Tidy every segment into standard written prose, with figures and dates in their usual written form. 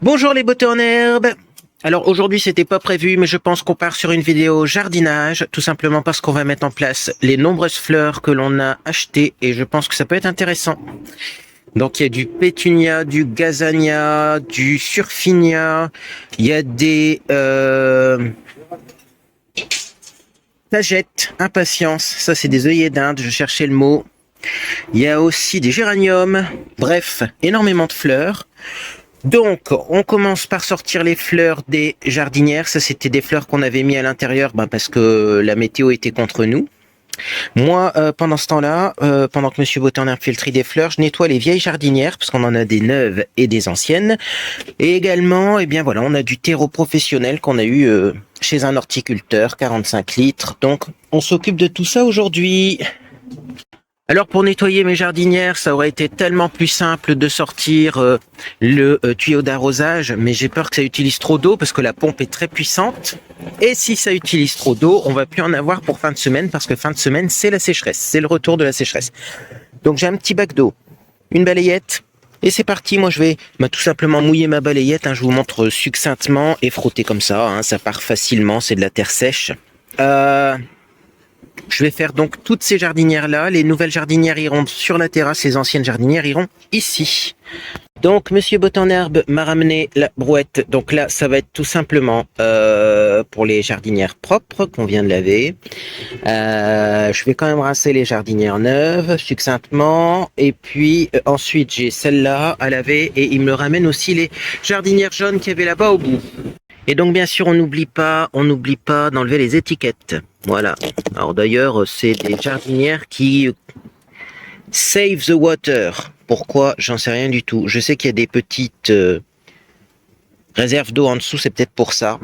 Bonjour les beautés en herbe. Alors aujourd'hui c'était pas prévu, mais je pense qu'on part sur une vidéo jardinage, tout simplement parce qu'on va mettre en place les nombreuses fleurs que l'on a achetées et je pense que ça peut être intéressant. Donc il y a du pétunia, du gazania, du surfinia, il y a des tagettes, impatience, ça c'est des œillets d'Inde, je cherchais le mot. Il y a aussi des géraniums, bref, énormément de fleurs. Donc, on commence par sortir les fleurs des jardinières. Ça, c'était des fleurs qu'on avait mis à l'intérieur parce que la météo était contre nous. Moi, pendant ce temps-là, pendant que Monsieur Beauté en herbe fait le tri des fleurs, je nettoie les vieilles jardinières parce qu'on en a des neuves et des anciennes. Et également, eh bien voilà, on a du terreau professionnel qu'on a eu chez un horticulteur, 45 litres. Donc, on s'occupe de tout ça aujourd'hui. Alors pour nettoyer mes jardinières, ça aurait été tellement plus simple de sortir le tuyau d'arrosage, mais j'ai peur que ça utilise trop d'eau parce que la pompe est très puissante. Et si ça utilise trop d'eau, on va plus en avoir pour fin de semaine parce que fin de semaine, c'est la sécheresse, c'est le retour de la sécheresse. Donc j'ai un petit bac d'eau, une balayette, et c'est parti. Moi je vais tout simplement mouiller ma balayette, je vous montre succinctement et frotter comme ça, ça part facilement, c'est de la terre sèche. Je vais faire donc toutes ces jardinières-là. Les nouvelles jardinières iront sur la terrasse, les anciennes jardinières iront ici. Donc, Monsieur Beauté en herbe m'a ramené la brouette. Donc là, ça va être tout simplement pour les jardinières propres qu'on vient de laver. Je vais quand même rincer les jardinières neuves, succinctement. Et puis, ensuite, j'ai celle-là à laver. Et il me ramène aussi les jardinières jaunes qu'il y avait là-bas au bout. Et donc bien sûr on n'oublie pas d'enlever les étiquettes. Voilà. Alors d'ailleurs c'est des jardinières qui save the water. Pourquoi? J'en sais rien du tout. Je sais qu'il y a des petites réserves d'eau en dessous, c'est peut-être pour ça.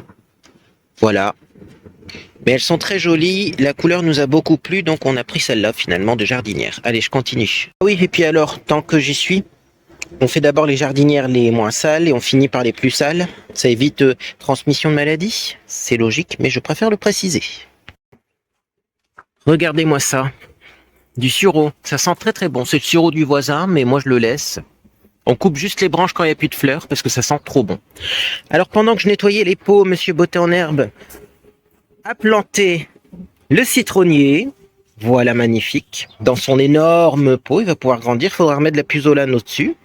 Voilà. Mais elles sont très jolies, la couleur nous a beaucoup plu, donc on a pris celle-là finalement de jardinière. Allez, je continue. Oui, et puis alors, tant que j'y suis, on fait d'abord les jardinières les moins sales et on finit par les plus sales. Ça évite transmission de maladies. C'est logique, mais je préfère le préciser. Regardez-moi ça. Du sureau. Ça sent très très bon. C'est le sureau du voisin, mais moi je le laisse. On coupe juste les branches quand il n'y a plus de fleurs parce que ça sent trop bon. Alors pendant que je nettoyais les pots, Monsieur Beauté en herbe a planté le citronnier. Voilà, magnifique. Dans son énorme pot, il va pouvoir grandir. Il faudra remettre de la puzzolane au-dessus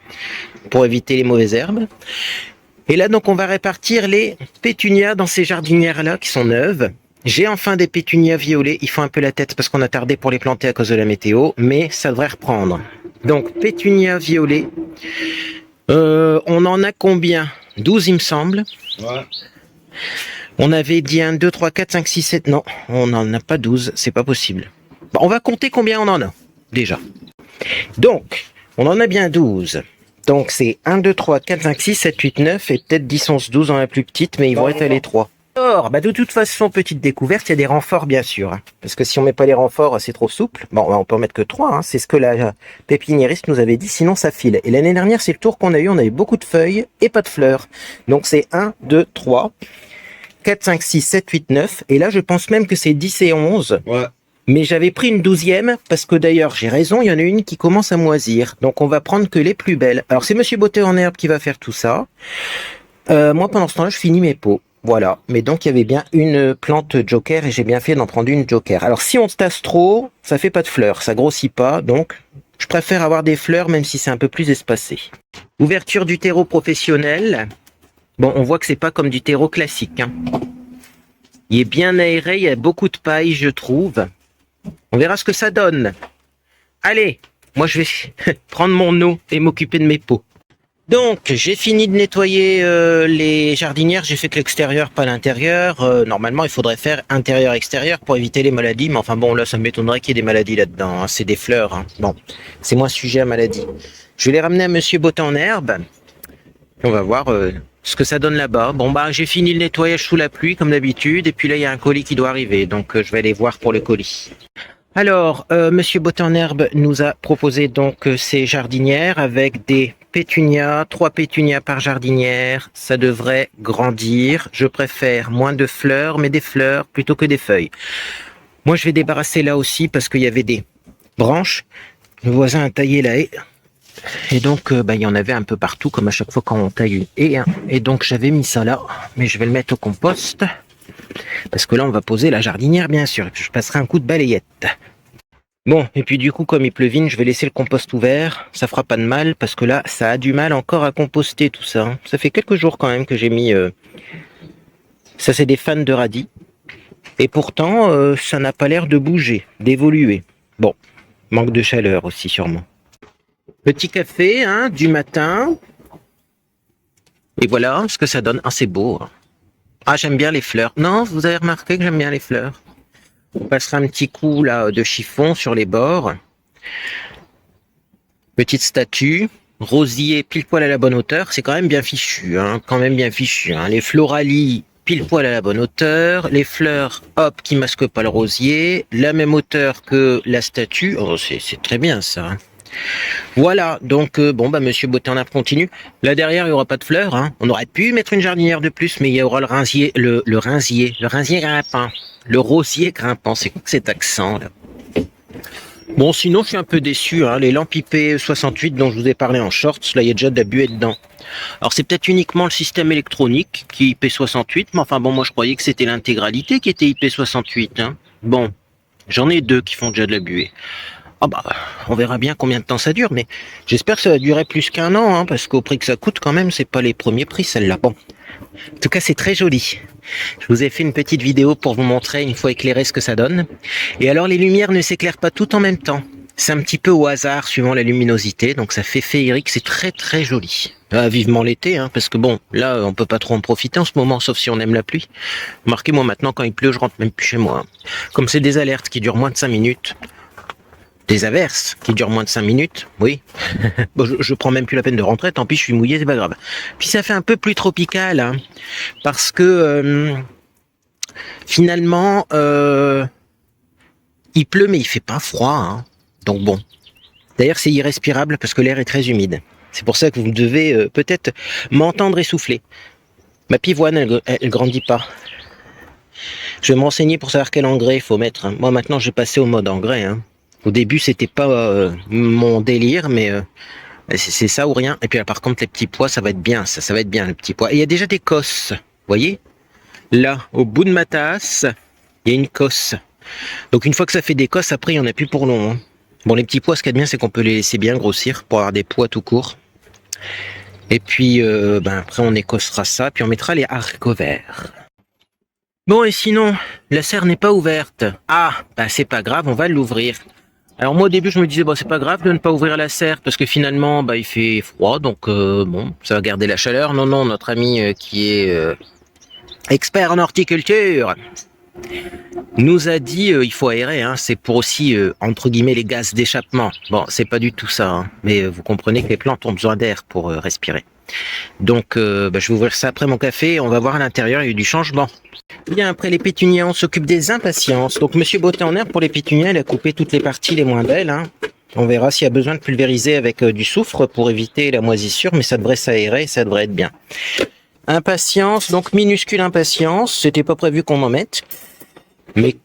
pour éviter les mauvaises herbes. Et là, donc, on va répartir les pétunias dans ces jardinières-là qui sont neuves. J'ai enfin des pétunias violets. Il faut un peu la tête parce qu'on a tardé pour les planter à cause de la météo, mais ça devrait reprendre. Donc, pétunias violets. On en a combien? 12, il me semble. Ouais. On avait dit 1, 2, 3, 4, 5, 6, 7. Non, on n'en a pas 12. C'est pas possible. Bon, on va compter combien on en a, déjà. Donc, on en a bien 12. Donc, c'est 1, 2, 3, 4, 5, 6, 7, 8, 9 et peut-être 10, 11, 12 dans la plus petite, mais ils vont être à les 3. Alors, de toute façon, petite découverte, il y a des renforts, bien sûr. Parce que si on met pas les renforts, c'est trop souple. Bon, on peut en mettre que 3. C'est ce que la pépiniériste nous avait dit, sinon ça file. Et l'année dernière, c'est le tour qu'on a eu. On avait beaucoup de feuilles et pas de fleurs. Donc, c'est 1, 2, 3, 4, 5, 6, 7, 8, 9. Et là, je pense même que c'est 10 et 11. Ouais. Mais j'avais pris une 12e parce que d'ailleurs, j'ai raison, il y en a une qui commence à moisir. Donc on va prendre que les plus belles. Alors c'est Monsieur Beauté en herbe qui va faire tout ça. Moi pendant ce temps-là, je finis mes pots. Voilà. Mais donc il y avait bien une plante joker et j'ai bien fait d'en prendre une joker. Alors si on se tasse trop, ça fait pas de fleurs, ça grossit pas. Donc je préfère avoir des fleurs même si c'est un peu plus espacé. Ouverture du terreau professionnel. Bon, on voit que c'est pas comme du terreau classique. Il est bien aéré, il y a beaucoup de paille, je trouve. On verra ce que ça donne. Allez, moi je vais prendre mon eau et m'occuper de mes pots. Donc, j'ai fini de nettoyer les jardinières. J'ai fait que l'extérieur, pas l'intérieur. Normalement, il faudrait faire intérieur-extérieur pour éviter les maladies. Mais enfin bon, là, ça m'étonnerait qu'il y ait des maladies là-dedans. C'est des fleurs. Bon, c'est moins sujet à maladie. Je vais les ramener à Monsieur Beauté en herbe. On va voir ce que ça donne là-bas. Bon, j'ai fini le nettoyage sous la pluie, comme d'habitude. Et puis là, il y a un colis qui doit arriver. Donc, je vais aller voir pour le colis. Alors, Monsieur Beauté en herbe nous a proposé donc ces jardinières avec des pétunias, 3 pétunias par jardinière. Ça devrait grandir. Je préfère moins de fleurs, mais des fleurs plutôt que des feuilles. Moi, je vais débarrasser là aussi parce qu'il y avait des branches. Le voisin a taillé la haie. Et donc, il y en avait un peu partout, comme à chaque fois quand on taille une haie. Hein. Et donc, j'avais mis ça là, mais je vais le mettre au compost. Parce que là, on va poser la jardinière, bien sûr. Et puis, je passerai un coup de balayette. Bon, et puis du coup, comme il pleuvine, je vais laisser le compost ouvert. Ça fera pas de mal, parce que là, ça a du mal encore à composter tout ça. Hein. Ça fait quelques jours quand même que j'ai mis... Ça, c'est des fans de radis. Et pourtant, ça n'a pas l'air de bouger, d'évoluer. Bon, manque de chaleur aussi, sûrement. Petit café, hein, du matin. Et voilà ce que ça donne. Ah, c'est beau. Hein. Ah, j'aime bien les fleurs. Non, vous avez remarqué que j'aime bien les fleurs. On passera un petit coup là de chiffon sur les bords. Petite statue. Rosier pile poil à la bonne hauteur. C'est quand même bien fichu. Hein, quand même bien fichu. Hein. Les floralies pile poil à la bonne hauteur. Les fleurs, hop, qui masquent pas le rosier. La même hauteur que la statue. Oh, c'est très bien ça. Hein. Voilà, donc Monsieur Botanard continue. Là derrière, il n'y aura pas de fleurs. Hein. On aurait pu mettre une jardinière de plus, mais il y aura le rinsier, le rinsier grimpant, le rosier grimpant. C'est quoi que cet accent là? Bon, sinon, je suis un peu déçu. Hein. Les lampes IP68 dont je vous ai parlé en shorts, là, il y a déjà de la buée dedans. Alors, c'est peut-être uniquement le système électronique qui est IP68, mais enfin bon, moi je croyais que c'était l'intégralité qui était IP68. Hein. Bon, j'en ai deux qui font déjà de la buée. Ah bah, on verra bien combien de temps ça dure, mais j'espère que ça va durer plus qu'un an, hein, parce qu'au prix que ça coûte quand même, c'est pas les premiers prix celle-là. Bon, en tout cas c'est très joli. Je vous ai fait une petite vidéo pour vous montrer une fois éclairé ce que ça donne. Et alors les lumières ne s'éclairent pas toutes en même temps. C'est un petit peu au hasard suivant la luminosité, donc ça fait féerique, c'est très très joli. Ah, vivement l'été, hein, parce que bon, là on peut pas trop en profiter en ce moment, sauf si on aime la pluie. Remarquez, moi maintenant quand il pleut, je rentre même plus chez moi. Comme c'est des alertes qui durent moins de 5 minutes, des averses qui durent moins de 5 minutes, oui. Bon, je prends même plus la peine de rentrer, tant pis, je suis mouillé, c'est pas grave. Puis ça fait un peu pluie tropicale, hein, parce que finalement, il pleut mais il fait pas froid, hein. Donc bon. D'ailleurs, c'est irrespirable parce que l'air est très humide. C'est pour ça que vous devez peut-être m'entendre essouffler. Ma pivoine, elle grandit pas. Je vais me renseigner pour savoir quel engrais il faut mettre. Hein. Moi maintenant, j'ai passé au mode engrais. Hein. Au début, c'était pas mon délire, mais c'est ça ou rien. Et puis là, par contre, les petits pois, ça va être bien. Ça va être bien, les petits pois. Et il y a déjà des cosses. Vous voyez? Là, au bout de ma tasse, il y a une cosse. Donc une fois que ça fait des cosses, après, il n'y en a plus pour long. Hein. Bon, les petits pois, ce qu'il y a de bien, c'est qu'on peut les laisser bien grossir pour avoir des pois tout court. Et puis, après, on écossera ça, puis on mettra les haricots verts. Bon, et sinon, la serre n'est pas ouverte. Ah, c'est pas grave, on va l'ouvrir. Alors moi au début je me disais c'est pas grave de ne pas ouvrir la serre parce que finalement il fait froid donc bon ça va garder la chaleur. Non notre ami qui est expert en horticulture nous a dit il faut aérer, hein, c'est pour aussi entre guillemets les gaz d'échappement. Bon c'est pas du tout ça, hein, mais vous comprenez que les plantes ont besoin d'air pour respirer. Donc je vais ouvrir ça après mon café, on va voir à l'intérieur, il y a eu du changement. Bien, après les pétunias, on s'occupe des impatiences. Donc Monsieur Botanard, pour les pétunias, il a coupé toutes les parties les moins belles. Hein. On verra s'il y a besoin de pulvériser avec du soufre pour éviter la moisissure, mais ça devrait s'aérer, ça devrait être bien. Impatience, donc minuscule impatience, c'était pas prévu qu'on m'en mette. Mais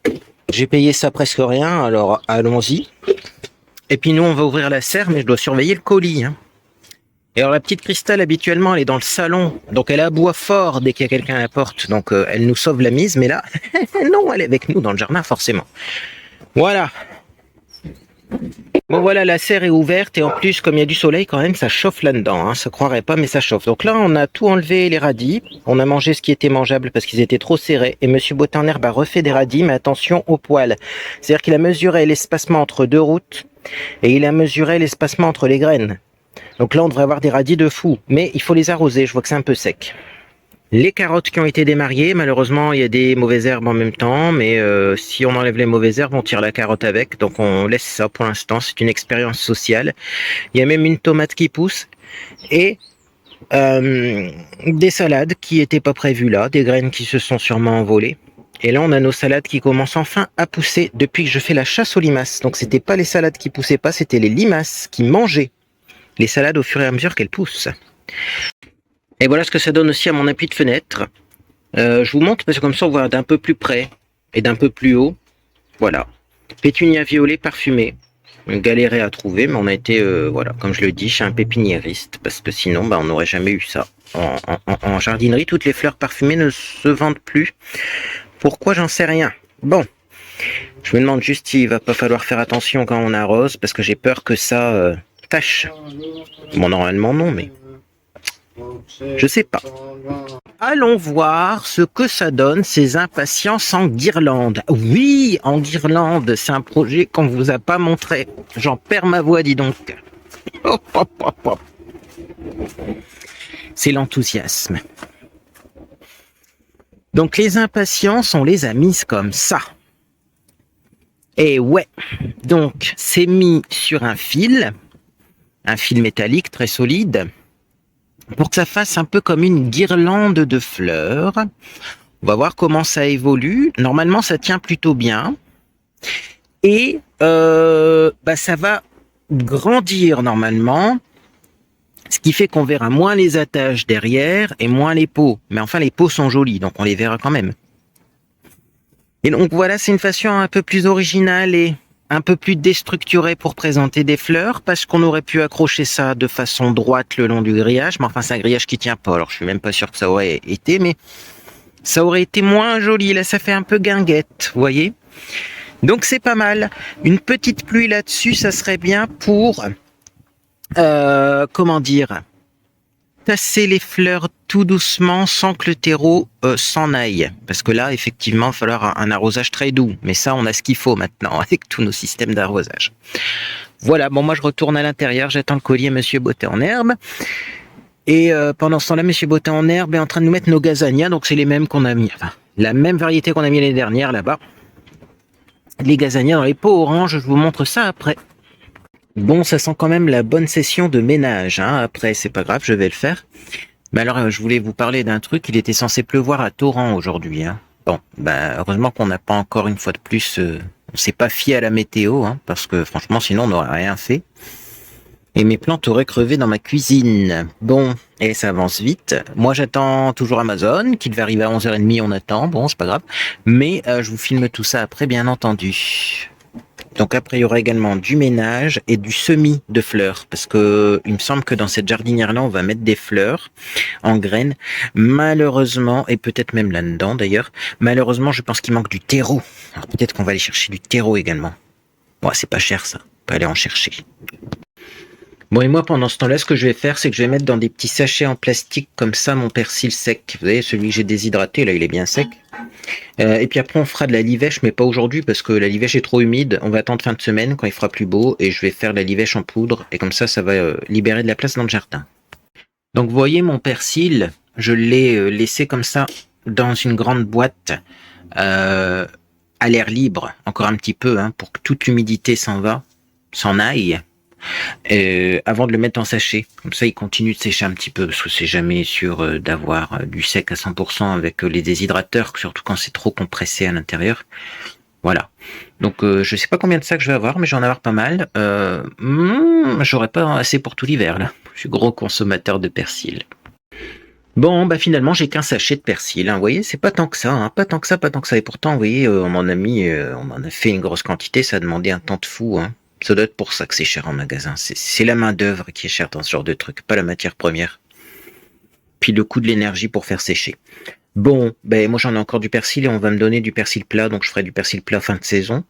j'ai payé ça presque rien, alors allons-y. Et puis nous, on va ouvrir la serre, mais je dois surveiller le colis. Hein. Et alors la petite Cristal habituellement elle est dans le salon, donc elle aboie fort dès qu'il y a quelqu'un à la porte, donc elle nous sauve la mise, mais là, non, elle est avec nous dans le jardin forcément. Voilà. Bon voilà, la serre est ouverte et en plus comme il y a du soleil quand même, ça chauffe là-dedans, hein, ça croirait pas mais ça chauffe. Donc là on a tout enlevé les radis, on a mangé ce qui était mangeable parce qu'ils étaient trop serrés et Monsieur Botanard a refait des radis, mais attention aux poils. C'est-à-dire qu'il a mesuré l'espacement entre deux routes et il a mesuré l'espacement entre les graines. Donc là, on devrait avoir des radis de fou, mais il faut les arroser, je vois que c'est un peu sec. Les carottes qui ont été démariées, malheureusement, il y a des mauvaises herbes en même temps, mais si on enlève les mauvaises herbes, on tire la carotte avec, donc on laisse ça pour l'instant, c'est une expérience sociale. Il y a même une tomate qui pousse, et des salades qui n'étaient pas prévues là, des graines qui se sont sûrement envolées. Et là, on a nos salades qui commencent enfin à pousser depuis que je fais la chasse aux limaces. Donc c'était pas les salades qui poussaient pas, c'était les limaces qui mangeaient les salades au fur et à mesure qu'elles poussent. Et voilà ce que ça donne aussi à mon appui de fenêtre. Je vous montre parce que comme ça on voit d'un peu plus près et d'un peu plus haut. Voilà. Pétunia violet parfumée. galéré à trouver, mais on a été, voilà, comme je le dis, chez un pépiniériste, parce que sinon, on n'aurait jamais eu ça. En jardinerie, toutes les fleurs parfumées ne se vendent plus. Pourquoi, j'en sais rien. Bon, je me demande juste s'il va pas falloir faire attention quand on arrose, parce que j'ai peur que ça tâche. Bon, normalement non, mais je sais pas. Allons voir ce que ça donne, ces impatiences en guirlande. Oui, en guirlande, c'est un projet qu'on vous a pas montré. J'en perds ma voix, dis donc. Hop, hop, hop, hop. C'est l'enthousiasme. Donc les impatiences, on les a mises comme ça. Et ouais, donc c'est mis sur un fil métallique très solide, pour que ça fasse un peu comme une guirlande de fleurs. On va voir comment ça évolue. Normalement, ça tient plutôt bien. Et ça va grandir normalement, ce qui fait qu'on verra moins les attaches derrière et moins les peaux. Mais enfin, les peaux sont jolies, donc on les verra quand même. Et donc voilà, c'est une façon un peu plus originale et un peu plus déstructurée pour présenter des fleurs, parce qu'on aurait pu accrocher ça de façon droite le long du grillage, mais enfin c'est un grillage qui tient pas, alors je suis même pas sûr que ça aurait été, mais ça aurait été moins joli. Là, ça fait un peu guinguette, vous voyez. Donc c'est pas mal. Une petite pluie là-dessus, ça serait bien pour, comment dire, tasser les fleurs tout doucement sans que le terreau s'en aille. Parce que là, effectivement, il va falloir un arrosage très doux. Mais ça, on a ce qu'il faut maintenant avec tous nos systèmes d'arrosage. Voilà, bon, moi je retourne à l'intérieur, j'attends le collier Monsieur Bottet en herbe. Et pendant ce temps-là, Monsieur Bottet en herbe est en train de nous mettre nos gazanias. Donc c'est les mêmes qu'on a mis, enfin, la même variété qu'on a mis l'année dernière là-bas. Les gazanias dans les pots orange, je vous montre ça après. Bon, ça sent quand même la bonne session de ménage, hein. Après, c'est pas grave, je vais le faire. Mais alors, je voulais vous parler d'un truc. Il était censé pleuvoir à torrent aujourd'hui, hein. Bon, heureusement qu'on n'a pas encore une fois de plus, on s'est pas fié à la météo, hein, parce que franchement, sinon, on n'aurait rien fait. Et mes plantes auraient crevé dans ma cuisine. Bon, et ça avance vite. Moi, j'attends toujours Amazon, qui devait arriver à 11h30, on attend. Bon, c'est pas grave. Mais je vous filme tout ça après, bien entendu. Donc après, il y aura également du ménage et du semis de fleurs, parce que il me semble que dans cette jardinière-là, on va mettre des fleurs en graines. Malheureusement, et peut-être même là-dedans d'ailleurs, malheureusement, je pense qu'il manque du terreau. Alors peut-être qu'on va aller chercher du terreau également. Bon, c'est pas cher ça, on peut aller en chercher. Bon, et moi, pendant ce temps-là, ce que je vais faire, c'est que je vais mettre dans des petits sachets en plastique comme ça mon persil sec. Vous voyez, celui que j'ai déshydraté, là, il est bien sec. Et puis après, on fera de la livèche, mais pas aujourd'hui, parce que la livèche est trop humide. On va attendre fin de semaine, quand il fera plus beau, et je vais faire de la livèche en poudre, et comme ça va libérer de la place dans le jardin. Donc, vous voyez, mon persil, je l'ai laissé comme ça, dans une grande boîte, à l'air libre, encore un petit peu, hein, pour que toute l'humidité s'en aille. Avant de le mettre en sachet. Comme ça, il continue de sécher un petit peu, parce que c'est jamais sûr d'avoir du sec à 100% avec les déshydrateurs, surtout quand c'est trop compressé à l'intérieur. Voilà. Donc, je sais pas combien de sacs je vais avoir, mais j'en vais en avoir pas mal. J'aurai pas assez pour tout l'hiver, là. Je suis gros consommateur de persil. Bon, finalement, j'ai qu'un sachet de persil. Hein. Vous voyez, c'est pas tant que ça, hein. Pas tant que ça, pas tant que ça. Et pourtant, vous voyez, on en a fait une grosse quantité. Ça a demandé un temps de fou, hein. Ça doit être pour ça que c'est cher en magasin. C'est la main d'œuvre qui est chère dans ce genre de truc, pas la matière première. Puis le coût de l'énergie pour faire sécher. Bon, moi j'en ai encore du persil et on va me donner du persil plat, donc je ferai du persil plat fin de saison.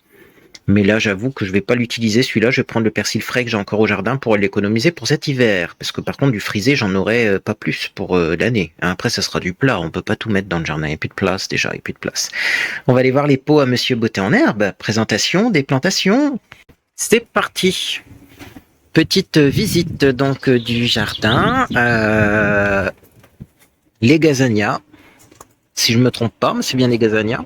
Mais là, j'avoue que je vais pas l'utiliser celui-là. Je vais prendre le persil frais que j'ai encore au jardin pour l'économiser pour cet hiver. Parce que par contre, du frisé, j'en aurai pas plus pour l'année. Après, ça sera du plat. On peut pas tout mettre dans le jardin. Il n'y a plus de place déjà, il n'y a plus de place. On va aller voir les pots à Monsieur Bottet en herbe. Présentation des plantations. C'est parti. Petite visite donc du jardin. Les gazanias. Si je me trompe pas, mais c'est bien les gazanias.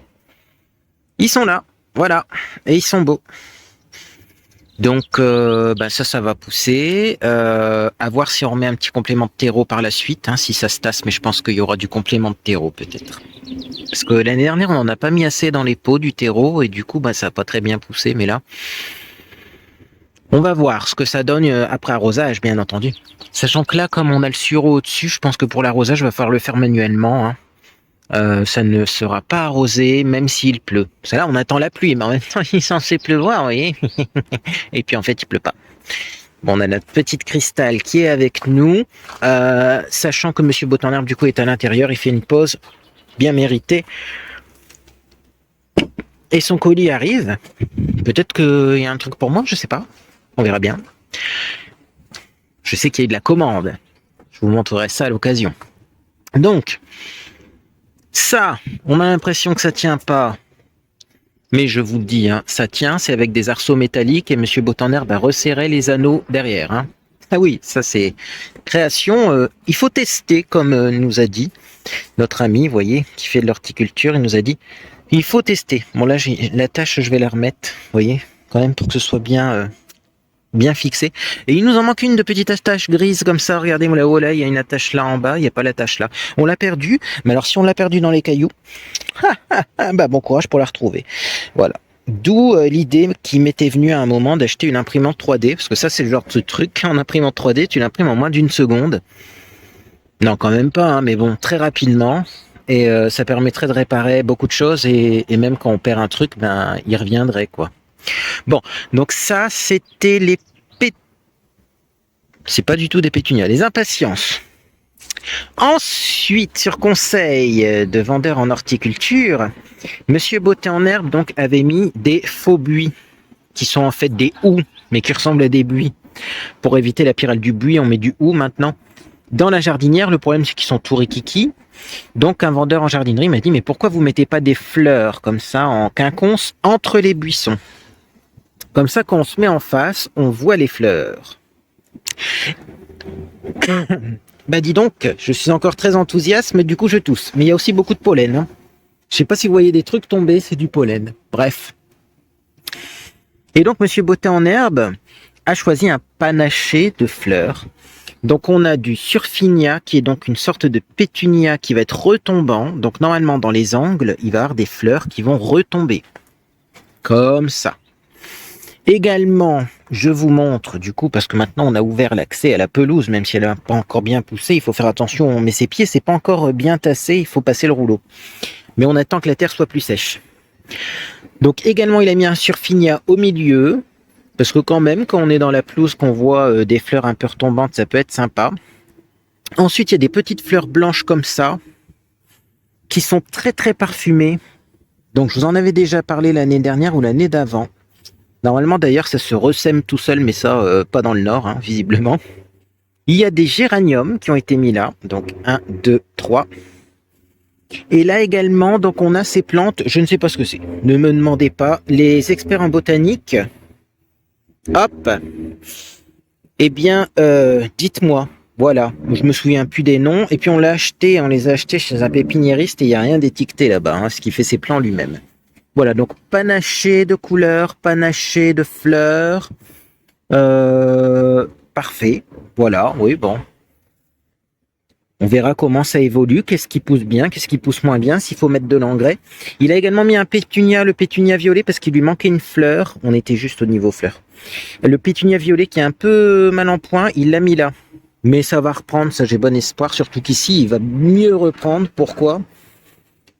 Ils sont là. Voilà. Et ils sont beaux. Donc ça va pousser. À voir si on remet un petit complément de terreau par la suite, hein, si ça se tasse, mais je pense qu'il y aura du complément de terreau peut-être. Parce que l'année dernière, on n'en a pas mis assez dans les pots du terreau, et du coup, ça n'a pas très bien poussé, mais là. On va voir ce que ça donne après arrosage, bien entendu. Sachant que là, comme on a le sureau au-dessus, je pense que pour l'arrosage, il va falloir le faire manuellement. Hein. Ça ne sera pas arrosé, même s'il pleut. Parce que là, on attend la pluie, mais en même temps, il est censé pleuvoir, vous voyez. Et puis, en fait, il pleut pas. Bon, on a notre petite cristal qui est avec nous. Sachant que Monsieur Botte en herbe, du coup, est à l'intérieur, il fait une pause bien méritée. Et son colis arrive. Peut-être qu'il y a un truc pour moi, je sais pas. On verra bien. Je sais qu'il y a de la commande. Je vous montrerai ça à l'occasion. Donc, ça, on a l'impression que ça tient pas. Mais je vous le dis, hein, ça tient, c'est avec des arceaux métalliques et Monsieur Botte en herbe a resserré les anneaux derrière. Hein. Ah oui, ça c'est création. Il faut tester, comme nous a dit notre ami, vous voyez, qui fait de l'horticulture. Il nous a dit, il faut tester. Bon là, la tâche, je vais la remettre, vous voyez, quand même pour que ce soit bien fixé. Et il nous en manque une de petite attache grise comme ça. Regardez, là, oh là, il y a une attache là en bas, il n'y a pas l'attache là. On l'a perdu, mais alors si on l'a perdu dans les cailloux, bah bon courage pour la retrouver. Voilà. D'où l'idée qui m'était venue à un moment d'acheter une imprimante 3D, parce que ça c'est le genre de truc, en imprimante 3D, tu l'imprimes en moins d'une seconde. Non, quand même pas, hein, mais bon, très rapidement. Et ça permettrait de réparer beaucoup de choses, et même quand on perd un truc, ben il reviendrait, quoi. Bon, donc ça, c'était les c'est pas du tout des pétunias, les impatiences. Ensuite, sur conseil de vendeur en horticulture, Monsieur Botte en herbe donc avait mis des faux buis, qui sont en fait des houx, mais qui ressemblent à des buis. Pour éviter la pyrale du buis, on met du houx maintenant. Dans la jardinière, le problème c'est qu'ils sont tout rikiki. Donc un vendeur en jardinerie m'a dit, mais pourquoi vous mettez pas des fleurs comme ça en quinconce entre les buissons? Comme ça, quand on se met en face, on voit les fleurs. Bah dis donc, je suis encore très enthousiaste, mais du coup je tousse. Mais il y a aussi beaucoup de pollen. Hein. Je sais pas si vous voyez des trucs tomber, c'est du pollen. Bref. Et donc Monsieur Botte en herbe a choisi un panaché de fleurs. Donc on a du surfinia, qui est donc une sorte de pétunia qui va être retombant. Donc normalement dans les angles, il va y avoir des fleurs qui vont retomber. Comme ça. Également, je vous montre, du coup, parce que maintenant on a ouvert l'accès à la pelouse, même si elle n'a pas encore bien poussé, il faut faire attention, on met ses pieds, c'est pas encore bien tassé, il faut passer le rouleau. Mais on attend que la terre soit plus sèche. Donc également, il a mis un surfinia au milieu, parce que quand même, quand on est dans la pelouse, qu'on voit des fleurs un peu retombantes, ça peut être sympa. Ensuite, il y a des petites fleurs blanches comme ça, qui sont très très parfumées. Donc je vous en avais déjà parlé l'année dernière ou l'année d'avant. Normalement, d'ailleurs, ça se ressème tout seul, mais ça, pas dans le nord, hein, visiblement. Il y a des géraniums qui ont été mis là. Donc, 1, 2, 3. Et là également, donc on a ces plantes, je ne sais pas ce que c'est. Ne me demandez pas. Les experts en botanique, hop, eh bien, dites-moi. Voilà, je me souviens plus des noms. Et puis on les a achetés chez un pépiniériste et il n'y a rien d'étiqueté là-bas, hein, ce qui fait ses plants lui-même. Voilà, donc panaché de couleurs, panaché de fleurs. Parfait. Voilà, oui, bon. On verra comment ça évolue, qu'est-ce qui pousse bien, qu'est-ce qui pousse moins bien, s'il faut mettre de l'engrais. Il a également mis un pétunia, le pétunia violet, parce qu'il lui manquait une fleur. On était juste au niveau fleur. Le pétunia violet qui est un peu mal en point, il l'a mis là. Mais ça va reprendre, ça j'ai bon espoir, surtout qu'ici, il va mieux reprendre. Pourquoi ?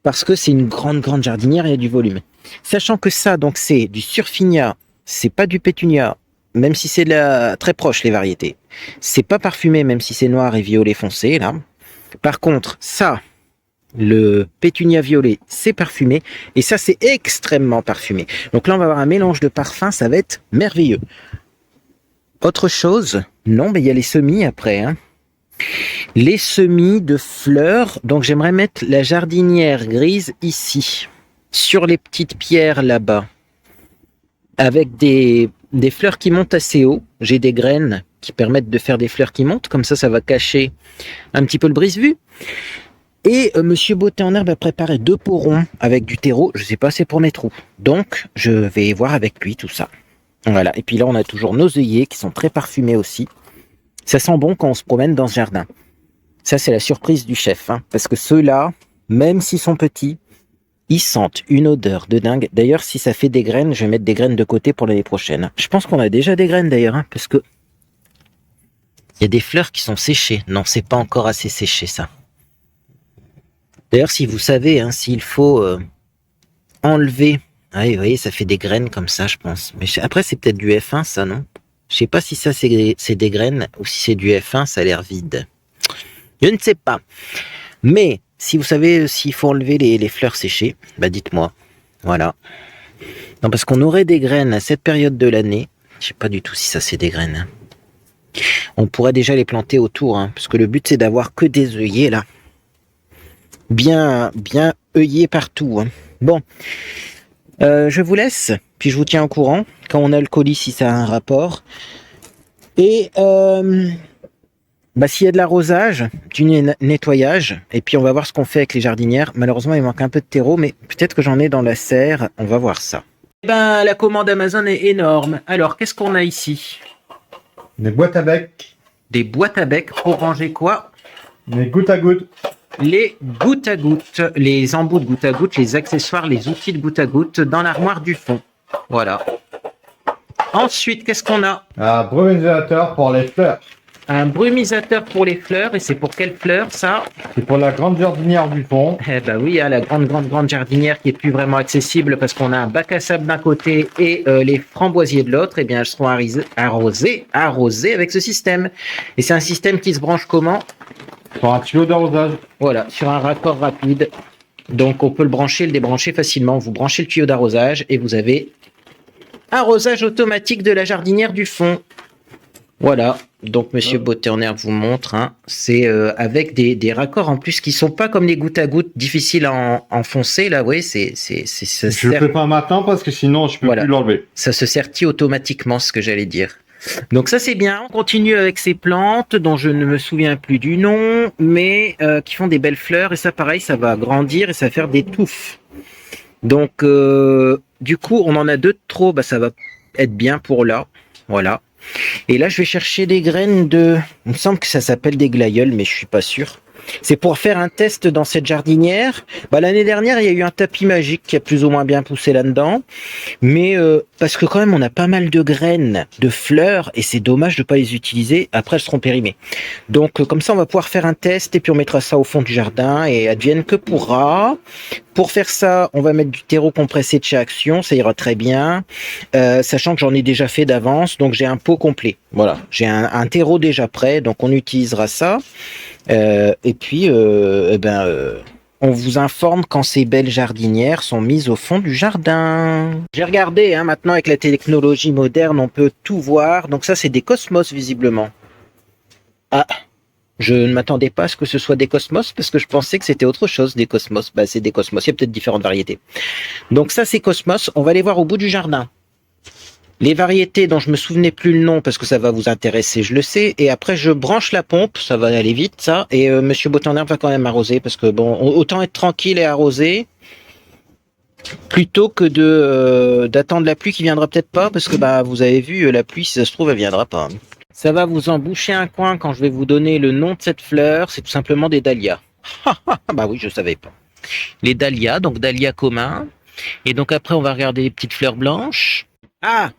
Parce que c'est une grande jardinière, il y a du volume. Sachant que ça, donc c'est du surfinia, c'est pas du pétunia, même si c'est très proche les variétés. C'est pas parfumé, même si c'est noir et violet foncé, là. Par contre, ça, le pétunia violet, c'est parfumé, et ça, c'est extrêmement parfumé. Donc là, on va avoir un mélange de parfums, ça va être merveilleux. Autre chose ? Non, mais il y a les semis après, hein. Les semis de fleurs, donc j'aimerais mettre la jardinière grise ici, sur les petites pierres là-bas, avec des fleurs qui montent assez haut. J'ai des graines qui permettent de faire des fleurs qui montent, comme ça va cacher un petit peu le brise-vue. Et Monsieur Botte en herbe a préparé 2 pots ronds avec du terreau, je sais pas, c'est pour mes trous. Donc je vais voir avec lui tout ça. Voilà, et puis là on a toujours nos œillets qui sont très parfumés aussi. Ça sent bon quand on se promène dans ce jardin. Ça, c'est la surprise du chef, hein, parce que ceux-là, même s'ils sont petits, ils sentent une odeur de dingue. D'ailleurs, si ça fait des graines, je vais mettre des graines de côté pour l'année prochaine. Je pense qu'on a déjà des graines d'ailleurs, hein, parce que il y a des fleurs qui sont séchées. Non, c'est pas encore assez séché ça. D'ailleurs, si vous savez, hein, s'il faut enlever... Ah oui, vous voyez, ça fait des graines comme ça, je pense. Mais après, c'est peut-être du F1, ça, non? Je sais pas si ça, c'est des graines ou si c'est du F1, ça a l'air vide. Je ne sais pas. Mais, si vous savez s'il faut enlever les fleurs séchées, bah dites-moi. Voilà. Non, parce qu'on aurait des graines à cette période de l'année. Je sais pas du tout si ça, c'est des graines. On pourrait déjà les planter autour, hein, parce que le but, c'est d'avoir que des œillets, là. Bien œillés partout. Hein. Bon. Je vous laisse, puis je vous tiens au courant quand on a le colis si ça a un rapport. Et s'il y a de l'arrosage, du nettoyage, et puis on va voir ce qu'on fait avec les jardinières. Malheureusement, il manque un peu de terreau, mais peut-être que j'en ai dans la serre. On va voir ça. Eh ben, la commande Amazon est énorme. Alors, qu'est-ce qu'on a ici? Des boîtes à bec. Des boîtes à bec pour ranger quoi? Des gouttes à gouttes. Les gouttes à gouttes, les embouts de gouttes à gouttes, les accessoires, les outils de gouttes à gouttes dans l'armoire du fond. Voilà. Ensuite, qu'est-ce qu'on a? Un brumisateur pour les fleurs. Un brumisateur pour les fleurs. Et c'est pour quelles fleurs, ça? C'est pour la grande jardinière du fond. Eh ben oui, hein, la grande jardinière qui est plus vraiment accessible parce qu'on a un bac à sable d'un côté et les framboisiers de l'autre. Eh bien, elles seront arrosées avec ce système. Et c'est un système qui se branche comment? Sur un tuyau d'arrosage. Voilà, sur un raccord rapide. Donc, on peut le brancher, le débrancher facilement. Vous branchez le tuyau d'arrosage et vous avez arrosage automatique de la jardinière du fond. Voilà. Donc, Monsieur Beauté en herbe vous montre. Hein, c'est avec des raccords en plus qui sont pas comme les gouttes à gouttes difficiles à enfoncer. Là, oui, ça Je ne fais pas maintenant parce que sinon, je peux plus l'enlever. Ça se sertit automatiquement, ce que j'allais dire. Donc ça c'est bien, on continue avec ces plantes dont je ne me souviens plus du nom, mais qui font des belles fleurs et ça pareil, ça va grandir et ça va faire des touffes. Donc du coup on en a deux de trop, ça va être bien pour là, voilà. Et là je vais chercher des graines il me semble que ça s'appelle des glaïeuls mais je suis pas sûr. C'est pour faire un test dans cette jardinière. L'année dernière, il y a eu un tapis magique qui a plus ou moins bien poussé là-dedans. Mais parce que quand même, on a pas mal de graines, de fleurs, et c'est dommage de ne pas les utiliser. Après, elles seront périmées. Donc, comme ça, on va pouvoir faire un test, et puis on mettra ça au fond du jardin, et advienne que pourra. Pour faire ça, on va mettre du terreau compressé de chez Action, ça ira très bien. Sachant que j'en ai déjà fait d'avance, donc j'ai un pot complet. Voilà, j'ai un terreau déjà prêt, donc on utilisera ça. Et puis, on vous informe quand ces belles jardinières sont mises au fond du jardin. J'ai regardé, hein, maintenant avec la technologie moderne, on peut tout voir. Donc ça, c'est des cosmos visiblement. Ah, je ne m'attendais pas à ce que ce soit des cosmos parce que je pensais que c'était autre chose, des cosmos. C'est des cosmos, il y a peut-être différentes variétés. Donc ça, c'est cosmos. On va les voir au bout du jardin. Les variétés dont je me souvenais plus le nom parce que ça va vous intéresser, je le sais. Et après, je branche la pompe, ça va aller vite, ça. Et Monsieur Beauté en herbe va quand même arroser parce que bon, autant être tranquille et arroser plutôt que d'attendre la pluie qui viendra peut-être pas parce que vous avez vu la pluie, si ça se trouve, elle viendra pas. Ça va vous emboucher un coin quand je vais vous donner le nom de cette fleur. C'est tout simplement des dahlias. Bah oui, je savais pas. Les dahlias, donc dahlia commun. Et donc après, on va regarder les petites fleurs blanches. Ah!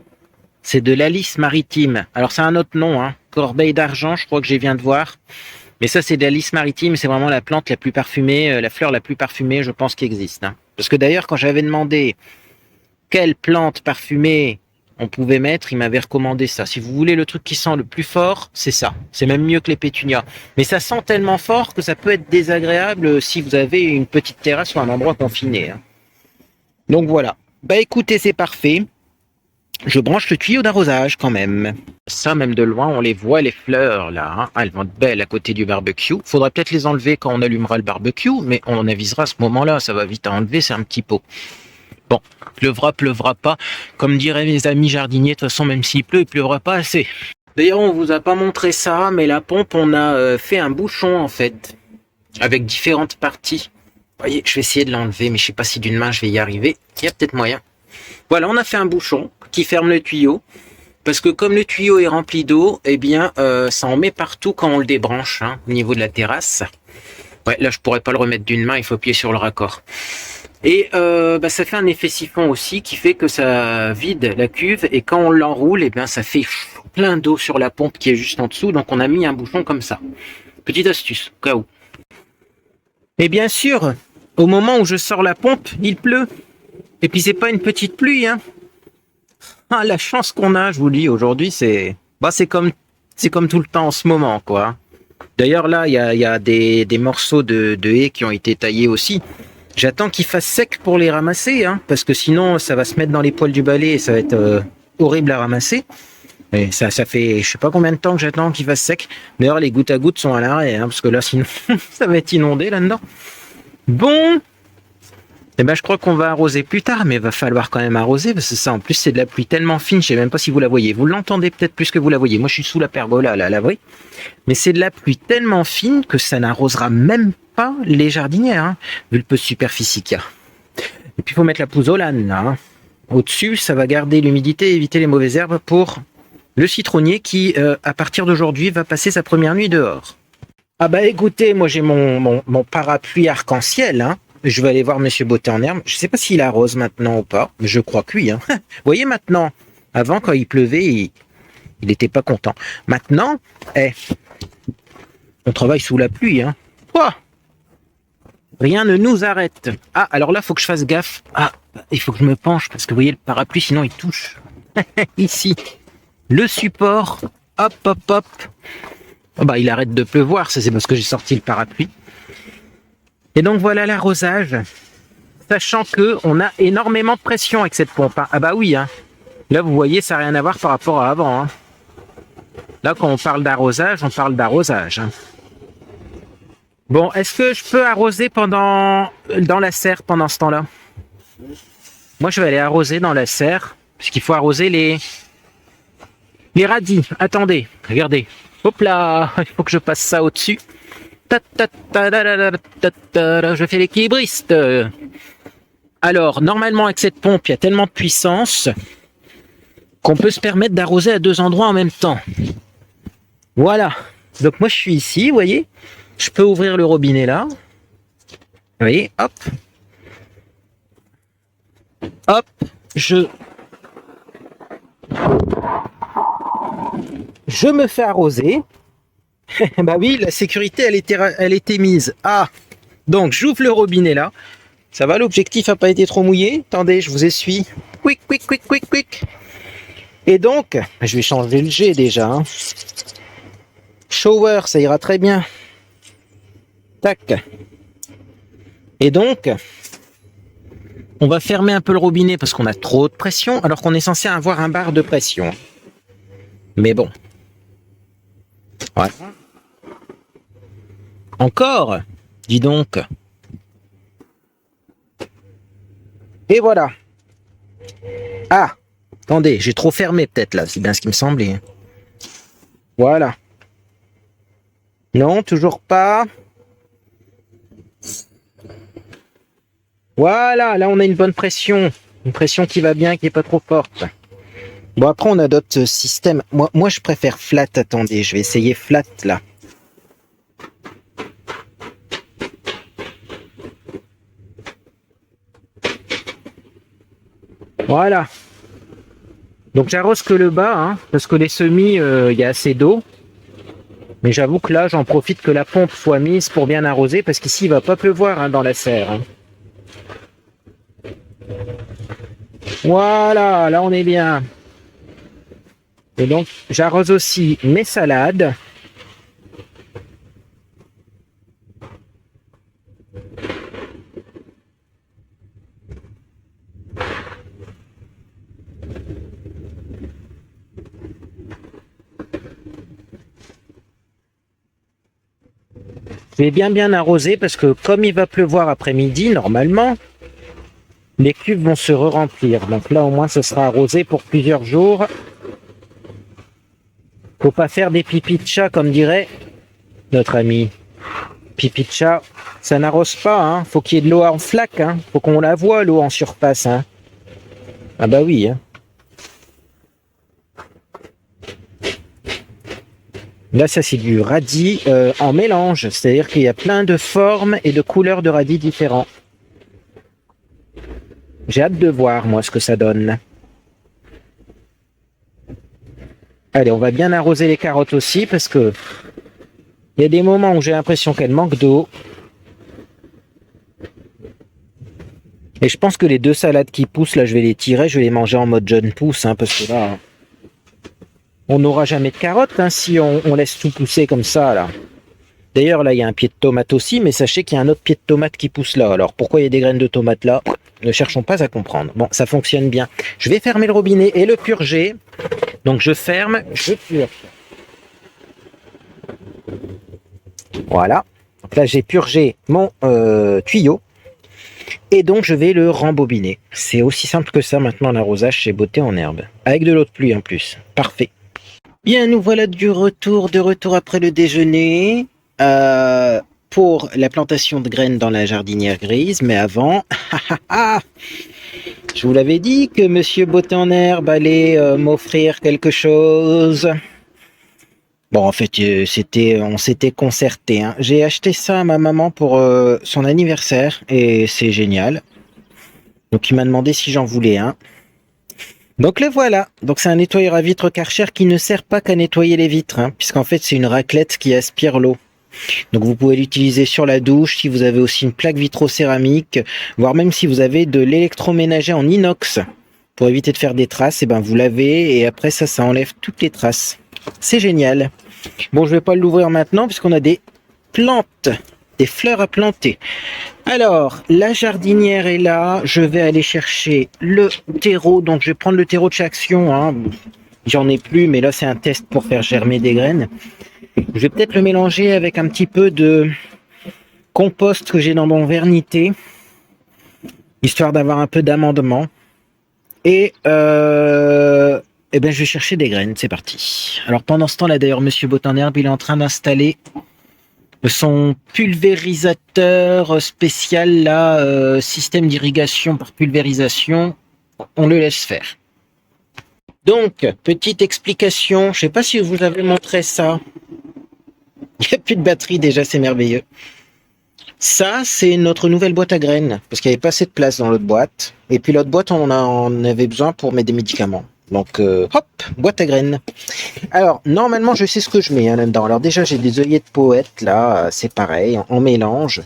C'est de l'alice maritime. Alors c'est un autre nom, hein. Corbeille d'argent, je crois que je viens de voir. Mais ça c'est de l'alice maritime, c'est vraiment la plante la plus parfumée, la fleur la plus parfumée, je pense, qui existe. Hein. Parce que d'ailleurs, quand j'avais demandé quelle plante parfumée on pouvait mettre, il m'avait recommandé ça. Si vous voulez le truc qui sent le plus fort, c'est ça. C'est même mieux que les pétunias. Mais ça sent tellement fort que ça peut être désagréable si vous avez une petite terrasse ou un endroit confiné. Hein. Donc voilà. Écoutez, c'est parfait. Je branche le tuyau d'arrosage quand même. Ça, même de loin, on les voit, les fleurs, là. Hein. Elles vont être belles à côté du barbecue. Faudrait peut-être les enlever quand on allumera le barbecue, mais on avisera à ce moment-là. Ça va vite à enlever, c'est un petit pot. Bon, pleuvra pas. Comme diraient mes amis jardiniers, de toute façon, même s'il pleut, il pleuvra pas assez. D'ailleurs, on vous a pas montré ça, mais la pompe, on a fait un bouchon, en fait, avec différentes parties. Vous voyez, je vais essayer de l'enlever, mais je sais pas si d'une main je vais y arriver. Il y a peut-être moyen. Voilà, on a fait un bouchon qui ferme le tuyau. Parce que comme le tuyau est rempli d'eau, eh bien, ça en met partout quand on le débranche, hein, au niveau de la terrasse. Ouais, là, je pourrais pas le remettre d'une main, il faut appuyer sur le raccord. Et ça fait un effet siphon aussi qui fait que ça vide la cuve. Et quand on l'enroule, eh bien, ça fait plein d'eau sur la pompe qui est juste en dessous. Donc, on a mis un bouchon comme ça. Petite astuce, au cas où. Et bien sûr, au moment où je sors la pompe, il pleut. Et puis c'est pas une petite pluie, hein. Ah, la chance qu'on a, je vous dis, aujourd'hui, c'est comme tout le temps en ce moment, quoi. D'ailleurs, là, il y a des morceaux de haies qui ont été taillés aussi. J'attends qu'il fasse sec pour les ramasser, hein, parce que sinon, ça va se mettre dans les poils du balai et ça va être horrible à ramasser. Et ça fait, je sais pas combien de temps que j'attends qu'il fasse sec. D'ailleurs, les gouttes à gouttes sont à l'arrêt, hein, parce que là, sinon, ça va être inondé là-dedans. Bon, eh ben, je crois qu'on va arroser plus tard, mais il va falloir quand même arroser, parce que ça, en plus, c'est de la pluie tellement fine, je sais même pas si vous la voyez. Vous l'entendez peut-être plus que vous la voyez. Moi, je suis sous la pergola, là, à l'abri. Mais c'est de la pluie tellement fine que ça n'arrosera même pas les jardinières, hein, vu le peu de superficie qu'il y a. Et puis, il faut mettre la pouzzolane, là. Hein. Au-dessus, ça va garder l'humidité et éviter les mauvaises herbes pour le citronnier qui, à partir d'aujourd'hui, va passer sa première nuit dehors. Ah bah écoutez, moi j'ai mon parapluie arc-en-ciel, hein. Je vais aller voir Monsieur Beauté en herbe. Je sais pas s'il arrose maintenant ou pas, mais je crois que oui. Hein. Vous voyez maintenant, avant quand il pleuvait, il était pas content. Maintenant, on travaille sous la pluie. Hein. Quoi ? Rien ne nous arrête. Ah, alors là, faut que je fasse gaffe. Ah, il faut que je me penche parce que vous voyez le parapluie, sinon il touche. Ici, le support. Hop, hop, hop. Oh bah, il arrête de pleuvoir, c'est parce que j'ai sorti le parapluie. Et donc voilà l'arrosage, sachant que on a énormément de pression avec cette pompe. Hein. Ah bah oui, hein. Là vous voyez, ça n'a rien à voir par rapport à avant. Hein. Là quand on parle d'arrosage, on parle d'arrosage. Hein. Bon, est-ce que je peux arroser dans la serre pendant ce temps-là? Moi je vais aller arroser dans la serre, puisqu'il faut arroser les radis. Attendez, regardez. Hop là, il faut que je passe ça au-dessus. Je fais l'équilibriste. Alors, normalement, avec cette pompe, il y a tellement de puissance qu'on peut se permettre d'arroser à 2 endroits en même temps. Voilà. Donc, moi, je suis ici, vous voyez. Je peux ouvrir le robinet là. Vous voyez, hop. Hop. Je me fais arroser. Bah oui, la sécurité, elle était mise. Ah, donc j'ouvre le robinet là. Ça va, l'objectif n'a pas été trop mouillé. Attendez, je vous essuie. Quick, quick, quick, quick, quick. Et donc, je vais changer le jet déjà. Hein. Shower, ça ira très bien. Tac. Et donc, on va fermer un peu le robinet parce qu'on a trop de pression, alors qu'on est censé avoir un bar de pression. Mais bon. Voilà. Encore, dis donc. Et voilà. Ah, attendez, j'ai trop fermé peut-être là, c'est bien ce qui me semblait. Voilà. Non, toujours pas. Voilà, là on a une bonne pression. Une pression qui va bien, qui n'est pas trop forte. Bon, après on a d'autres systèmes. Moi je préfère flat, attendez, je vais essayer flat là. Voilà. Donc j'arrose que le bas, hein, parce que les semis, il y a assez d'eau. Mais j'avoue que là, j'en profite que la pompe soit mise pour bien arroser, parce qu'ici, il va pas pleuvoir hein, dans la serre. Hein. Voilà, là on est bien. Et donc j'arrose aussi mes salades. Je vais bien arroser parce que comme il va pleuvoir après-midi, normalement, les cuves vont se re-remplir. Donc là, au moins, ce sera arrosé pour plusieurs jours. Faut pas faire des pipis de chat, comme dirait notre ami. Pipi de chat, ça n'arrose pas. Hein. Faut qu'il y ait de l'eau en flaque. Hein. Faut qu'on la voie, l'eau en surface. Hein. Ah bah oui. Hein. Là, ça, c'est du radis en mélange. C'est-à-dire qu'il y a plein de formes et de couleurs de radis différents. J'ai hâte de voir, moi, ce que ça donne. Allez, on va bien arroser les carottes aussi, parce que il y a des moments où j'ai l'impression qu'elles manquent d'eau. Et je pense que les 2 salades qui poussent, là, je vais les tirer, je vais les manger en mode jeune pousse, hein, parce que là, on n'aura jamais de carottes hein, si on laisse tout pousser comme ça, là. D'ailleurs, là, il y a un pied de tomate aussi, mais sachez qu'il y a un autre pied de tomate qui pousse là. Alors, pourquoi il y a des graines de tomate là? Ne cherchons pas à comprendre. Bon, ça fonctionne bien. Je vais fermer le robinet et le purger. Donc, je ferme, je purge. Voilà. Donc là, j'ai purgé mon tuyau. Et donc, je vais le rembobiner. C'est aussi simple que ça maintenant, l'arrosage chez Beauté en Herbe. Avec de l'eau de pluie en plus. Parfait. Bien, nous voilà de retour après le déjeuner. Pour la plantation de graines dans la jardinière grise, mais avant, je vous l'avais dit que Monsieur Beauté en Herbe allait m'offrir quelque chose. Bon, en fait, on s'était concerté. Hein. J'ai acheté ça à ma maman pour son anniversaire et c'est génial. Donc, il m'a demandé si j'en voulais un. Donc le voilà. Donc c'est un nettoyeur à vitres Karcher qui ne sert pas qu'à nettoyer les vitres, hein, puisqu'en fait c'est une raclette qui aspire l'eau. Donc vous pouvez l'utiliser sur la douche, si vous avez aussi une plaque vitrocéramique, voire même si vous avez de l'électroménager en inox pour éviter de faire des traces, et ben vous lavez et après ça enlève toutes les traces. C'est génial. Bon, je vais pas l'ouvrir maintenant puisqu'on a des plantes, des fleurs à planter. Alors, la jardinière est là, je vais aller chercher le terreau, donc je vais prendre le terreau de chaque action, hein. J'en ai plus, mais là c'est un test pour faire germer des graines. Je vais peut-être le mélanger avec un petit peu de compost que j'ai dans mon vernité, histoire d'avoir un peu d'amendement. Et ben je vais chercher des graines, c'est parti. Alors pendant ce temps-là, d'ailleurs, Monsieur Beauté en Herbe, il est en train d'installer son pulvérisateur spécial, là, système d'irrigation par pulvérisation. On le laisse faire. Donc, petite explication, je sais pas si je vous avez montré ça. Il n'y a plus de batterie déjà, c'est merveilleux. Ça, c'est notre nouvelle boîte à graines, parce qu'il n'y avait pas assez de place dans l'autre boîte. Et puis l'autre boîte, on en avait besoin pour mettre des médicaments. Donc, hop, boîte à graines. Alors, normalement, je sais ce que je mets là-dedans. Alors déjà, j'ai des œillets de poète, là, c'est pareil, en mélange.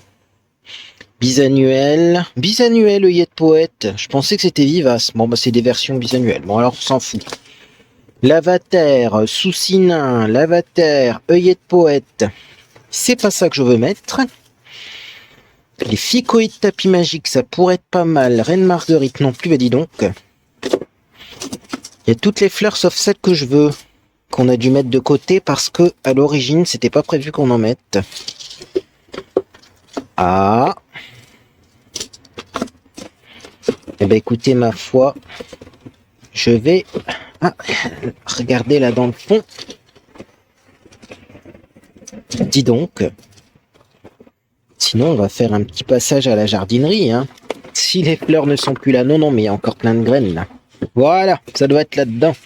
Bisannuel, œillet de poète. Je pensais que c'était vivace. Bon, bah c'est des versions bisannuelles. Bon, alors, on s'en fout. Lavater, soucinin, lavater, œillet de poète. C'est pas ça que je veux mettre. Les ficoïdes tapis magiques, ça pourrait être pas mal. Reine Marguerite non plus, bah dis donc. Il y a toutes les fleurs sauf celles que je veux, qu'on a dû mettre de côté parce que à l'origine, c'était pas prévu qu'on en mette. Ah. Eh ben écoutez, ma foi, je vais regarder là dans le fond. Dis donc. Sinon, on va faire un petit passage à la jardinerie. Hein. Si les fleurs ne sont plus là, non, mais il y a encore plein de graines là. Voilà, ça doit être là-dedans.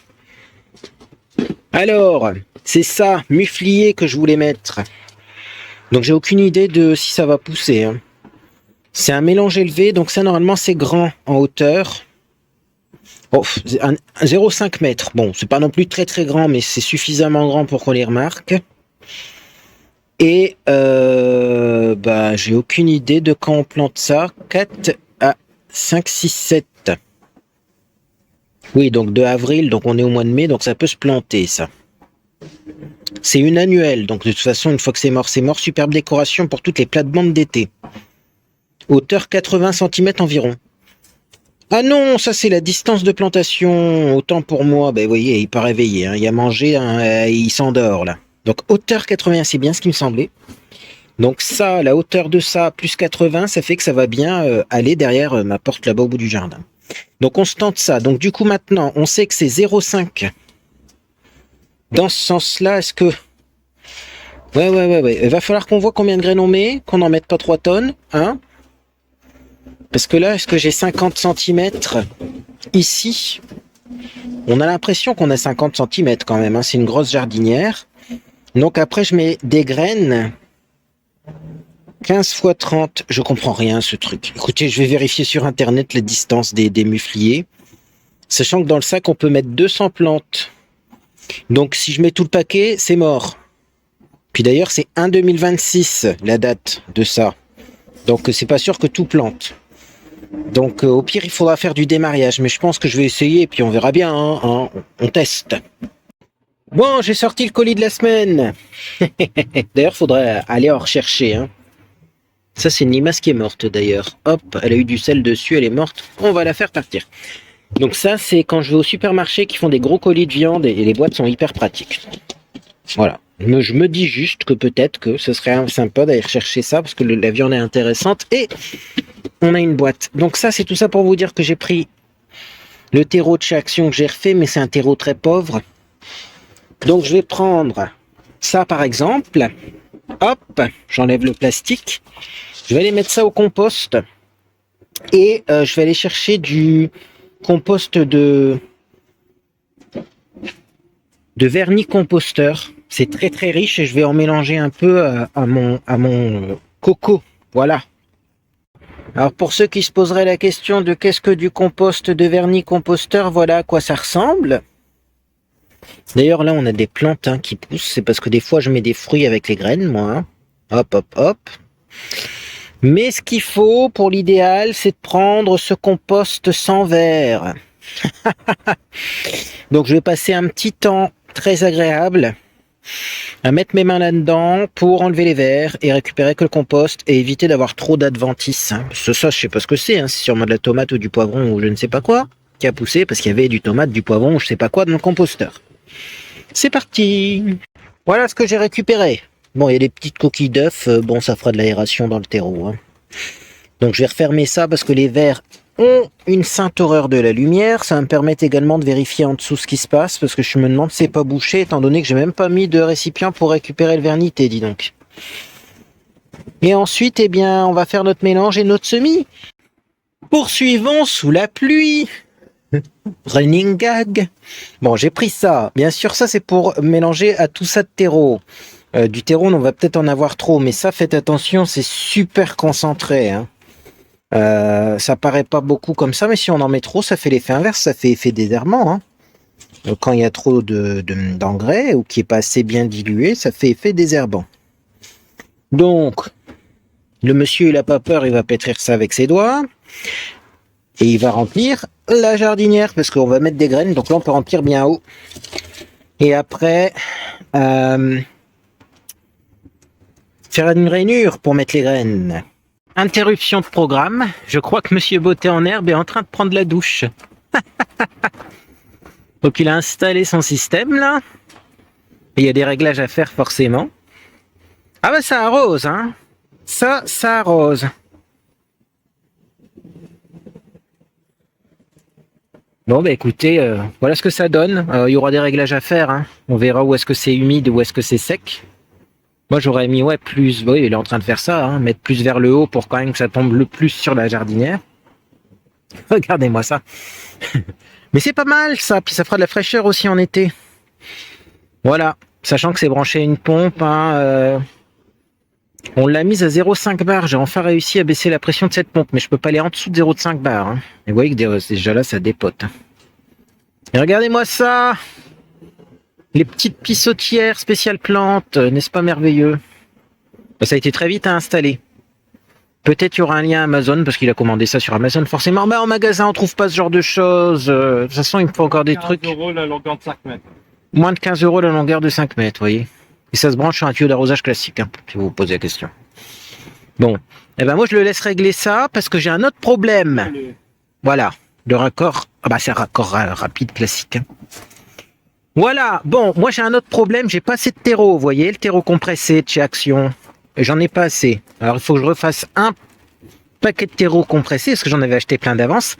Alors, c'est ça, muflier que je voulais mettre. Donc, j'ai aucune idée de si ça va pousser. Hein. C'est un mélange élevé, donc ça, normalement, c'est grand en hauteur. Oh, 0,5 mètres. Bon, c'est pas non plus très très grand, mais c'est suffisamment grand pour qu'on les remarque. Et bah, j'ai aucune idée de quand on plante ça. 4 à 5, 6, 7. Oui, donc de avril, donc on est au mois de mai, donc ça peut se planter, ça. C'est une annuelle, donc de toute façon, une fois que c'est mort, c'est mort. Superbe décoration pour toutes les plates-bandes d'été. Hauteur 80 cm environ. Ah non, ça c'est la distance de plantation. Autant pour moi, ben vous voyez, il part réveillé, hein. Il a mangé, hein, il s'endort là. Donc hauteur 80, c'est bien ce qui me semblait. Donc ça, la hauteur de ça, plus 80, ça fait que ça va bien aller derrière ma porte là-bas au bout du jardin. Donc on se tente ça. Donc du coup maintenant, on sait que c'est 0,5. Dans ce sens-là, est-ce que... Ouais. Il va falloir qu'on voit combien de graines on met, qu'on n'en mette pas 3 tonnes. Hein, parce que là, est-ce que j'ai 50 cm ici? On a l'impression qu'on a 50 cm quand même. Hein, c'est une grosse jardinière. Donc après, je mets des graines. 15 x 30. Je comprends rien ce truc. Écoutez, je vais vérifier sur Internet la distance des mufliers. Sachant que dans le sac, on peut mettre 200 plantes. Donc si je mets tout le paquet, c'est mort. Puis d'ailleurs, c'est 1 2026 la date de ça. Donc c'est pas sûr que tout plante. Donc au pire, il faudra faire du démarrage. Mais je pense que je vais essayer et puis on verra bien. On teste. Bon, j'ai sorti le colis de la semaine. D'ailleurs, faudrait aller en rechercher. Hein. Ça, c'est une limace qui est morte d'ailleurs. Hop, elle a eu du sel dessus, elle est morte. On va la faire partir. Donc ça, c'est quand je vais au supermarché qui font des gros colis de viande et les boîtes sont hyper pratiques. Voilà. Je me dis juste que peut-être que ce serait sympa d'aller chercher ça parce que la viande est intéressante et on a une boîte. Donc ça, c'est tout ça pour vous dire que j'ai pris le terreau de chez Action que j'ai refait, mais c'est un terreau très pauvre. Donc je vais prendre ça par exemple. Hop, j'enlève le plastique. Je vais aller mettre ça au compost et je vais aller chercher du compost de vermicomposteur. C'est très très riche et je vais en mélanger un peu à mon coco. Voilà. Alors pour ceux qui se poseraient la question de qu'est-ce que du compost de vermicomposteur, voilà à quoi ça ressemble. D'ailleurs là on a des plantes qui poussent, c'est parce que des fois je mets des fruits avec les graines moi. Hein. Hop hop hop. Mais ce qu'il faut pour l'idéal c'est de prendre ce compost sans verre. Donc je vais passer un petit temps très agréable à mettre mes mains là-dedans pour enlever les vers et récupérer que le compost et éviter d'avoir trop d'adventices. Hein. Ça, je sais pas ce que c'est, c'est sûrement de la tomate ou du poivron ou je ne sais pas quoi qui a poussé parce qu'il y avait du tomate, du poivron ou je sais pas quoi dans le composteur. C'est parti. Voilà ce que j'ai récupéré. Bon, il y a des petites coquilles d'œufs, bon ça fera de l'aération dans le terreau. Hein. Donc je vais refermer ça parce que les vers ont une sainte horreur de la lumière. Ça va me permettre également de vérifier en dessous ce qui se passe parce que je me demande si c'est pas bouché étant donné que j'ai même pas mis de récipient pour récupérer le vernité, dis donc. Et ensuite, eh bien, on va faire notre mélange et notre semis. Poursuivons sous la pluie. Running gag. Bon, j'ai pris ça. Bien sûr, ça c'est pour mélanger à tout ça de terreau. Du terreau, on va peut-être en avoir trop, mais ça, faites attention, c'est super concentré. Hein. Ça paraît pas beaucoup comme ça, mais si on en met trop, ça fait l'effet inverse, ça fait effet désherbant. Hein. Quand il y a trop d'engrais ou qui est pas assez bien dilué, ça fait effet désherbant. Donc, le monsieur il a pas peur, il va pétrir ça avec ses doigts et il va remplir la jardinière parce qu'on va mettre des graines, donc là on peut remplir bien haut. Et après, faire une rainure pour mettre les graines. Interruption de programme. Je crois que Monsieur Beauté en herbe est en train de prendre la douche. Donc il a installé son système là. Et il y a des réglages à faire forcément. Ah bah ça arrose, hein. Ça arrose. Bon bah écoutez, voilà ce que ça donne. Il y aura des réglages à faire. Hein. On verra où est-ce que c'est humide, où est-ce que c'est sec. Moi j'aurais mis plus, oui il est en train de faire ça, hein, mettre plus vers le haut pour quand même que ça tombe le plus sur la jardinière. Regardez-moi ça. Mais c'est pas mal ça, puis ça fera de la fraîcheur aussi en été. Voilà, sachant que c'est branché à une pompe. Hein, on l'a mise à 0,5 bar, j'ai enfin réussi à baisser la pression de cette pompe, mais je peux pas aller en dessous de 0,5 bar. Hein. Et vous voyez que déjà là ça dépote. Hein. Et regardez-moi ça. Les petites pissotières spéciales plantes, n'est-ce pas merveilleux? Ça a été très vite à installer. Peut-être il y aura un lien Amazon, parce qu'il a commandé ça sur Amazon forcément. Mais en magasin, on trouve pas ce genre de choses. De toute façon, il me faut encore des trucs. 15 € la longueur de 5 mètres. Moins de 15 € la longueur de 5 mètres, vous voyez. Et ça se branche sur un tuyau d'arrosage classique, hein, si vous vous posez la question. Bon, eh ben moi je le laisse régler ça, parce que j'ai un autre problème. Allez. Voilà, le raccord. Ah bah c'est un raccord rapide classique. Hein. Voilà, bon, moi j'ai un autre problème, j'ai pas assez de terreau, vous voyez, le terreau compressé de chez Action, j'en ai pas assez. Alors il faut que je refasse un paquet de terreau compressé, parce que j'en avais acheté plein d'avance,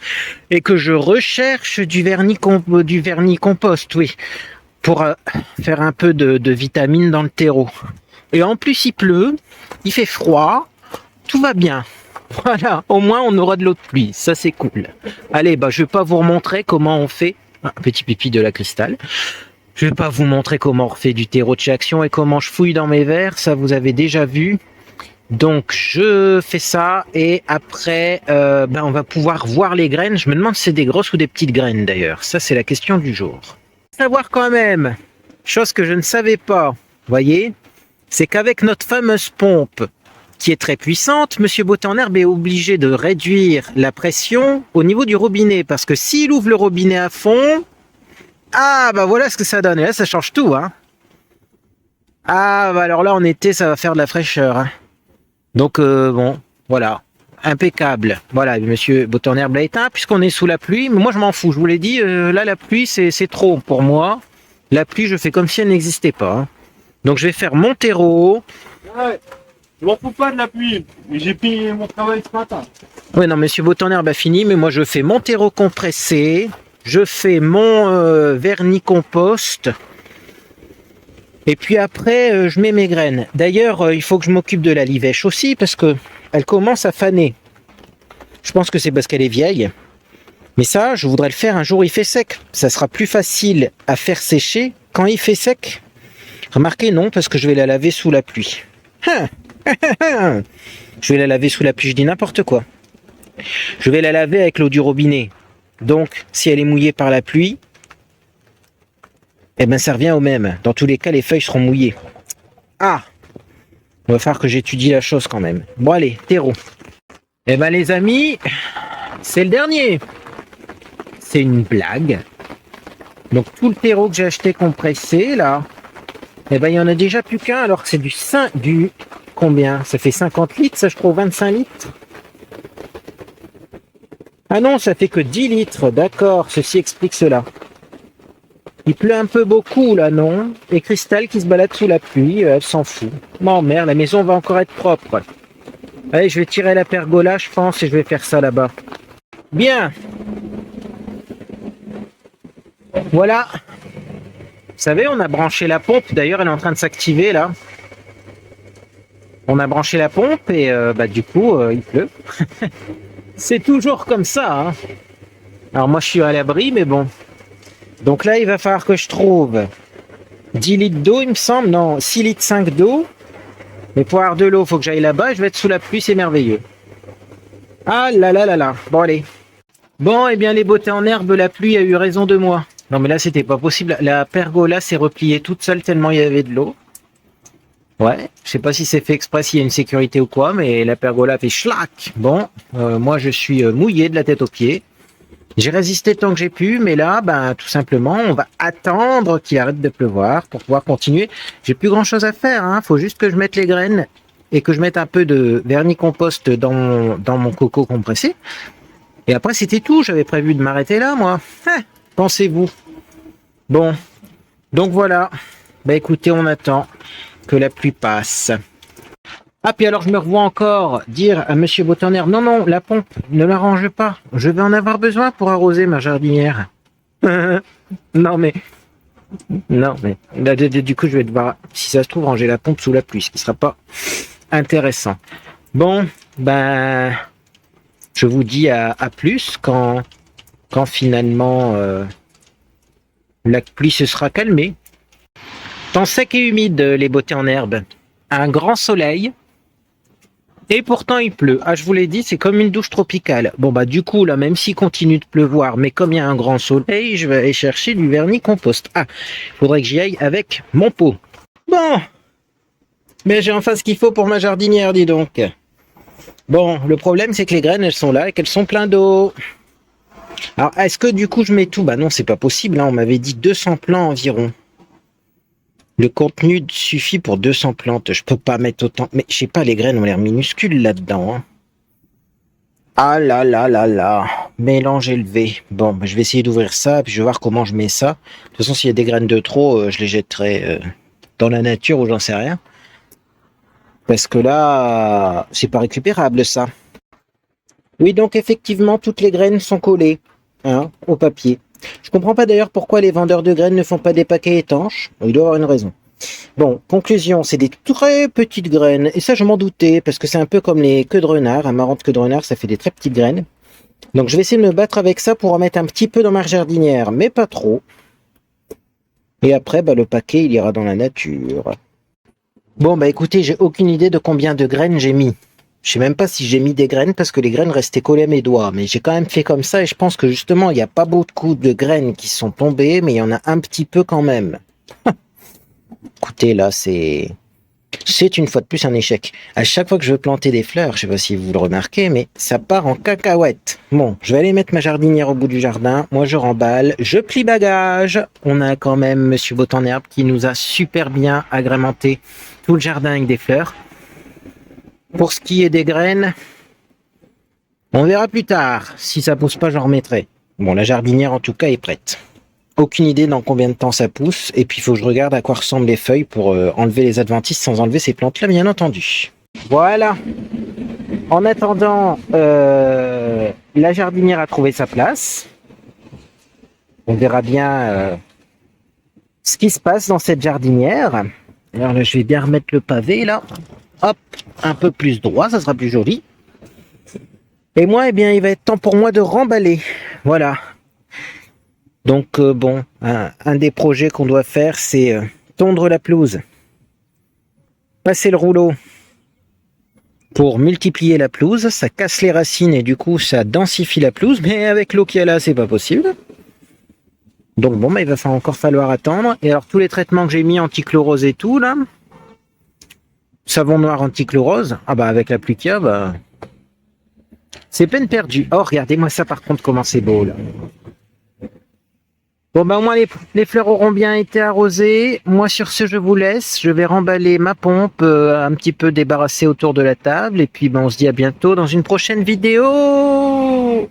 et que je recherche du vernis compost, oui, pour faire un peu de vitamines dans le terreau. Et en plus il pleut, il fait froid, tout va bien. Voilà, au moins on aura de l'eau de pluie, ça c'est cool. Allez, bah je vais pas vous remontrer comment on fait. Un petit pipi de la cristal. Je vais pas vous montrer comment on refait du terreau de chez Action et comment je fouille dans mes verres, ça vous avez déjà vu. Donc je fais ça et après on va pouvoir voir les graines. Je me demande si c'est des grosses ou des petites graines d'ailleurs. Ça c'est la question du jour. Savoir quand même, chose que je ne savais pas, voyez, c'est qu'avec notre fameuse pompe qui est très puissante, Monsieur Beauté en Herbe est obligé de réduire la pression au niveau du robinet, parce que s'il ouvre le robinet à fond, ah bah voilà ce que ça donne, et là ça change tout, hein. Ah bah alors là en été ça va faire de la fraîcheur, hein. Donc bon, voilà, impeccable. Voilà, Monsieur Beauté en Herbe l'a éteint puisqu'on est sous la pluie, mais moi je m'en fous, je vous l'ai dit, là la pluie c'est trop pour moi. La pluie je fais comme si elle n'existait pas, hein. Donc je vais faire mon terreau. Ouais, je m'en fous pas de la pluie, mais j'ai payé mon travail ce matin. Ouais non, Monsieur Beauté en Herbe a fini, mais moi je fais mon terreau compressé, je fais mon vernis compost. Et puis après, je mets mes graines. D'ailleurs, il faut que je m'occupe de la livèche aussi parce que elle commence à faner. Je pense que c'est parce qu'elle est vieille. Mais ça, je voudrais le faire un jour où il fait sec. Ça sera plus facile à faire sécher quand il fait sec. Remarquez, non, parce que je vais la laver sous la pluie. Je vais la laver sous la pluie, je dis n'importe quoi. Je vais la laver avec l'eau du robinet. Donc, si elle est mouillée par la pluie, eh ben ça revient au même. Dans tous les cas, les feuilles seront mouillées. Ah, il va falloir que j'étudie la chose quand même. Bon allez, terreau. Eh ben les amis, c'est le dernier. C'est une blague. Donc tout le terreau que j'ai acheté compressé là, eh ben il y en a déjà plus qu'un alors que c'est du combien? Ça fait 50 litres, ça je trouve 25 litres. Ah non, ça fait que 10 litres, d'accord, ceci explique cela. Il pleut un peu beaucoup là, non? Et Cristal qui se balade sous la pluie, elle s'en fout. Bon, merde, la maison va encore être propre. Allez, je vais tirer la pergola, je pense, et je vais faire ça là-bas. Bien. Voilà. Vous savez, on a branché la pompe. D'ailleurs, elle est en train de s'activer là. On a branché la pompe et du coup, il pleut. C'est toujours comme ça, hein. Alors moi, je suis à l'abri, mais bon. Donc là, il va falloir que je trouve 10 litres d'eau, il me semble. Non, 6 litres 5 d'eau. Mais pour avoir de l'eau, il faut que j'aille là-bas. Je vais être sous la pluie, c'est merveilleux. Ah là là là là. Bon, allez. Bon, eh bien, les beautés en herbe, la pluie a eu raison de moi. Non, mais là, c'était pas possible. La pergola s'est repliée toute seule tellement il y avait de l'eau. Ouais, je sais pas si c'est fait exprès, s'il y a une sécurité ou quoi, mais la pergola fait schlac. Bon, moi, je suis mouillé de la tête aux pieds. J'ai résisté tant que j'ai pu, mais là, tout simplement, on va attendre qu'il arrête de pleuvoir pour pouvoir continuer. J'ai plus grand chose à faire, hein. Faut juste que je mette les graines et que je mette un peu de vernis compost dans mon coco compressé. Et après, c'était tout. J'avais prévu de m'arrêter là, moi. Pensez-vous. Bon. Donc voilà. Écoutez, on attend que la pluie passe. Ah, puis alors je me revois encore dire à Monsieur Beauté en Herbe, non, la pompe, ne l'arrange pas. Je vais en avoir besoin pour arroser ma jardinière. Non, mais du coup, je vais devoir, si ça se trouve, ranger la pompe sous la pluie, ce qui sera pas intéressant. Bon, je vous dis à plus quand finalement la pluie se sera calmée. Temps sec et humide, les beautés en herbe. Un grand soleil. Et pourtant il pleut. Ah, je vous l'ai dit, c'est comme une douche tropicale. Bon du coup là, même s'il continue de pleuvoir, mais comme il y a un grand soleil, je vais aller chercher du vernis compost. Ah, il faudrait que j'y aille avec mon pot. Bon, mais j'ai enfin ce qu'il faut pour ma jardinière, dis donc. Bon, le problème c'est que les graines elles sont là et qu'elles sont pleines d'eau. Alors est-ce que du coup je mets tout? Non, c'est pas possible, hein. On m'avait dit 200 plants environ. Le contenu suffit pour 200 plantes. Je peux pas mettre autant. Mais je sais pas, les graines ont l'air minuscules là-dedans, hein. Ah là là là là. Mélange élevé. Bon, je vais essayer d'ouvrir ça, puis je vais voir comment je mets ça. De toute façon, s'il y a des graines de trop, je les jetterai dans la nature ou j'en sais rien. Parce que là, c'est pas récupérable, ça. Oui, donc effectivement, toutes les graines sont collées, hein, au papier. Je comprends pas d'ailleurs pourquoi les vendeurs de graines ne font pas des paquets étanches. Il doit y avoir une raison. Bon, conclusion, c'est des très petites graines. Et ça, je m'en doutais, parce que c'est un peu comme les queues de renard. Un marron de queue de renard, ça fait des très petites graines. Donc je vais essayer de me battre avec ça pour en mettre un petit peu dans ma jardinière, mais pas trop. Et après, le paquet, il ira dans la nature. Bon, écoutez, j'ai aucune idée de combien de graines j'ai mis. Je sais même pas si j'ai mis des graines parce que les graines restaient collées à mes doigts. Mais j'ai quand même fait comme ça et je pense que justement, il n'y a pas beaucoup de graines qui sont tombées, mais il y en a un petit peu quand même. Écoutez, là, c'est c'est une fois de plus un échec. À chaque fois que je veux planter des fleurs, je sais pas si vous le remarquez, mais ça part en cacahuète. Bon, je vais aller mettre ma jardinière au bout du jardin. Moi, je remballe, je plie bagage. On a quand même Monsieur Beau en herbe qui nous a super bien agrémenté tout le jardin avec des fleurs. Pour ce qui est des graines, on verra plus tard. Si ça pousse pas, j'en remettrai. Bon, la jardinière en tout cas est prête. Aucune idée dans combien de temps ça pousse. Et puis il faut que je regarde à quoi ressemblent les feuilles pour enlever les adventices sans enlever ces plantes-là, bien entendu. Voilà. En attendant, la jardinière a trouvé sa place. On verra bien ce qui se passe dans cette jardinière. Alors là, je vais bien remettre le pavé là. Hop, un peu plus droit, ça sera plus joli. Et moi, eh bien, il va être temps pour moi de remballer. Voilà. Donc bon, un des projets qu'on doit faire, c'est tondre la pelouse, passer le rouleau pour multiplier la pelouse. Ça casse les racines et du coup ça densifie la pelouse, mais avec l'eau qu'il y a là, c'est pas possible. Donc bon, il va encore falloir attendre. Et alors tous les traitements que j'ai mis anti-chlorose et tout là, savon noir anti-chlorose, ah bah avec la pluie qu'il y a, bah c'est peine perdue. Oh regardez-moi ça par contre comment c'est beau là. Bon ben au moins les fleurs auront bien été arrosées. Moi sur ce je vous laisse. Je vais remballer ma pompe, un petit peu débarrasser autour de la table. Et puis ben on se dit à bientôt dans une prochaine vidéo.